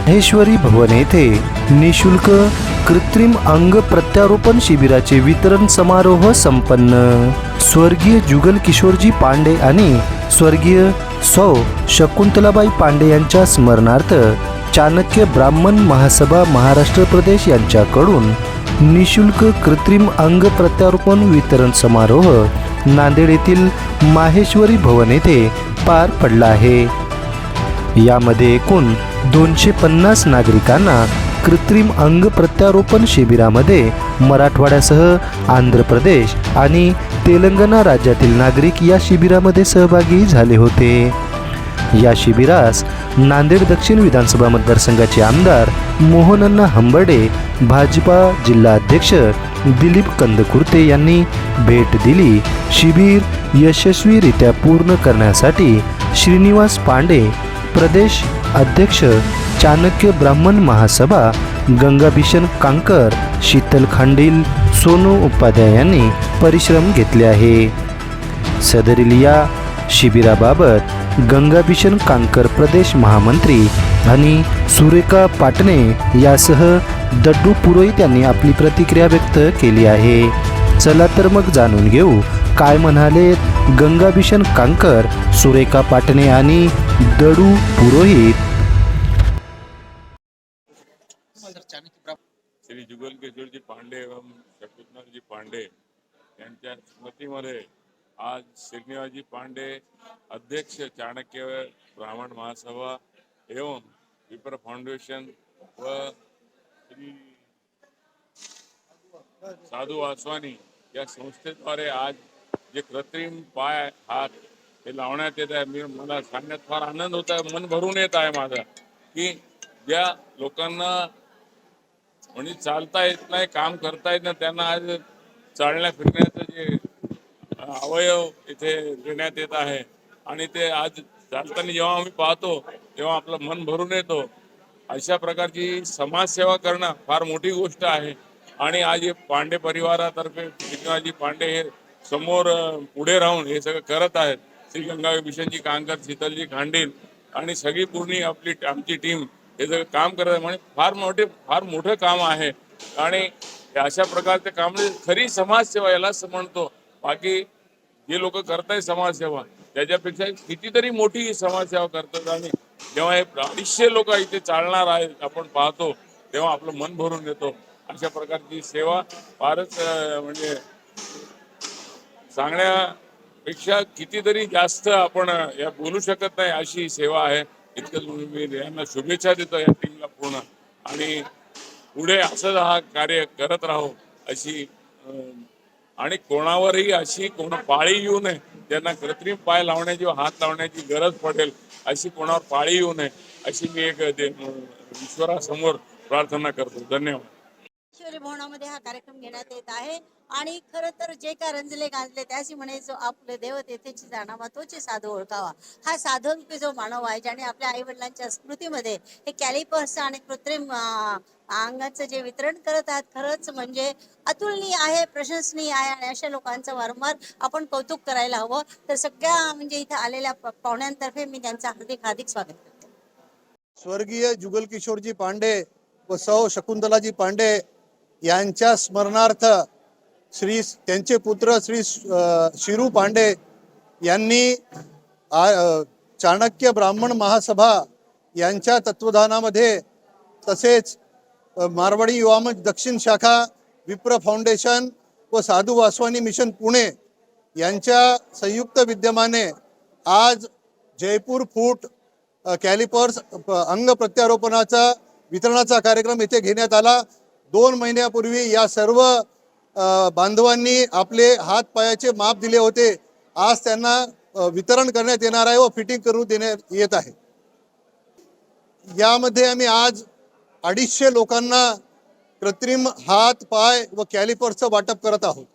माहेश्वरी भवन येथे निशुल्क कृत्रिम अंग प्रत्यारोपण शिबिराचे वितरण समारोह संपन्न। स्वर्गीय जुगल किशोरजी पांडे आणि स्वर्गीय सौ शकुंतलाबाई पांडे यांच्या स्मरणार्थ चाणक्य ब्राह्मण महासभा महाराष्ट्र प्रदेश यांच्याकडून निशुल्क कृत्रिम अंग प्रत्यारोपण वितरण समारोह नांदेड येथील माहेश्वरी भवन येथे पार पडला आहे। यामध्ये एकूण 250 नागरिकांना कृत्रिम अंग प्रत्यारोपण शिबिरामध्ये मराठवाड्यासह आंध्र प्रदेश आणि तेलंगणा राज्यातील नागरिक या शिबिरामध्ये सहभागी झाले होते। या शिबिरास नांदेड दक्षिण विधानसभा मतदारसंघाचे आमदार मोहनअण्णा हंबर्डे, भाजपा जिल्हा अध्यक्ष दिलीप कंदकुर्ते यांनी भेट दिली। शिबिर यशस्वीरित्या पूर्ण करण्यासाठी श्रीनिवास पांडे, प्रदेश अध्यक्ष चाणक्य ब्राह्मण महासभा, गंगाभिषण कांकर, शीतल खांडील, सोनू उपाध्याय यांनी परिश्रम घेतले आहे। सदरील या शिबिराबाबत गंगाभिषण कांकर प्रदेश महामंत्री आणि सुरेखा पाटणे यासह दड्डू पुरोहित यांनी आपली प्रतिक्रिया व्यक्त केली आहे। चला तर मग जाणून घेऊ काय म्हणाले गंगाभिषण कांकर, सुरेखा पाटणे आणि दडू पुरोहित। श्री जुगल किशोरजी पांडे एवं शकुंतलाजी पांडे यांच्या स्मृतीमध्ये आज श्रीनिवासजी पांडे, अध्यक्ष चाणक्य ब्राह्मण महासभा एवं विप्र फाउंडेशन व श्री साधू वासवानी या संस्थेद्वारे आज जे कृत्रिम पाय हात हे लावण्यात येत आहे। मला सांगण्यात फार आनंद होत आहे, मन भरून येत आहे माझा की ज्या लोकांना म्हणजे चालता येत नाही, काम करता येत नाही, त्यांना आज चालण्या फिरण्याचं जे अवयव इथे देण्यात येत आहे आणि ते आज चालताना जेव्हा आम्ही पाहतो तेव्हा आपलं मन भरून येतो। अशा प्रकारची समाजसेवा करणं फार मोठी गोष्ट आहे आणि आज हे पांडे परिवारातर्फे श्रीनिवासजी पांडे हे समोर पुढे राहून हे सगळं करत आहेत। श्री गंगाभिषणजी कांकर, शीतलजी खांडील आणि सगळी पूर्ण आमची टीम हे सगळं काम करत आहे। म्हणजे फार मोठं काम आहे आणि अशा प्रकारचे काम खरी समाजसेवा यालाच म्हणतो। बाकी जे लोक करतायत समाजसेवा त्याच्यापेक्षा कितीतरी मोठी समाजसेवा करतात आणि जेव्हा हे 250 लोक इथे चालणार आहेत आपण पाहतो तेव्हा आपलं मन भरून येतो। अशा प्रकारची सेवा फारच म्हणजे सांगण्यापेक्षा कितीतरी जास्त आपण या बोलू शकत नाही अशी सेवा आहे। इतकं मी यांना शुभेच्छा देतो या टीमला पूर्ण आणि पुढे असं हा कार्य करत राहू अशी आणि कोणावरही अशी पाळी येऊ नये, ज्यांना कृत्रिम पाय लावण्याची हात लावण्याची गरज पडेल अशी कोणावर पाळी येऊ नये अशी मी एक ईश्वरासमोर प्रार्थना करतो। धन्यवाद। माहेश्वरी भवनामध्ये हा कार्यक्रम घेण्यात येत आहे आणि खरं तर जे का रंजले गांजले त्याशी म्हणे जो आपले देव तेथेची जाणावा तोचे साधू ओळखावा। हा साधूरूपी जो मानव आहे ज्याने आपल्या आई वडिलांच्या स्मृतीमध्ये हे कॅलिपर्स आणि कृत्रिम अंगाचं जे वितरण करत आहेत खरंच म्हणजे अतुलनीय आहे, प्रशंसनीय आहे आणि अशा लोकांचं वारंवार आपण कौतुक करायला हवं। तर सगळ्या म्हणजे इथे आलेल्या पाहुण्यांतर्फे मी त्यांचं हार्दिक स्वागत करते। स्वर्गीय जुगल किशोरजी पांडे व सौ शकुंतलाजी पांडे यांच्या स्मरणार्थ त्यांचे पुत्र श्री शिरू पांडे यांनी चाणक्य ब्राह्मण महासभा यांच्या तत्वधानामध्ये तसेच मारवाडी युवा मंच दक्षिण शाखा, विप्र फाउंडेशन व साधू वासवानी मिशन पुणे यांच्या संयुक्त विद्यमाने आज जयपूर फूट कॅलिपर्स अंग प्रत्यारोपणाचा वितरणाचा कार्यक्रम येथे घेण्यात आला। 2 महिन्यापूर्वी या सर्व बांधवांनी आपले हात पायाचे माप दिले होते। आज त्यांना वितरण करण्यात येणार आहे व फिटिंग करून देण्यात येत आहे। यामध्ये आम्ही आज 250 लोकांना कृत्रिम हात पाय व कॅलिपर्सचं वाटप करत आहोत।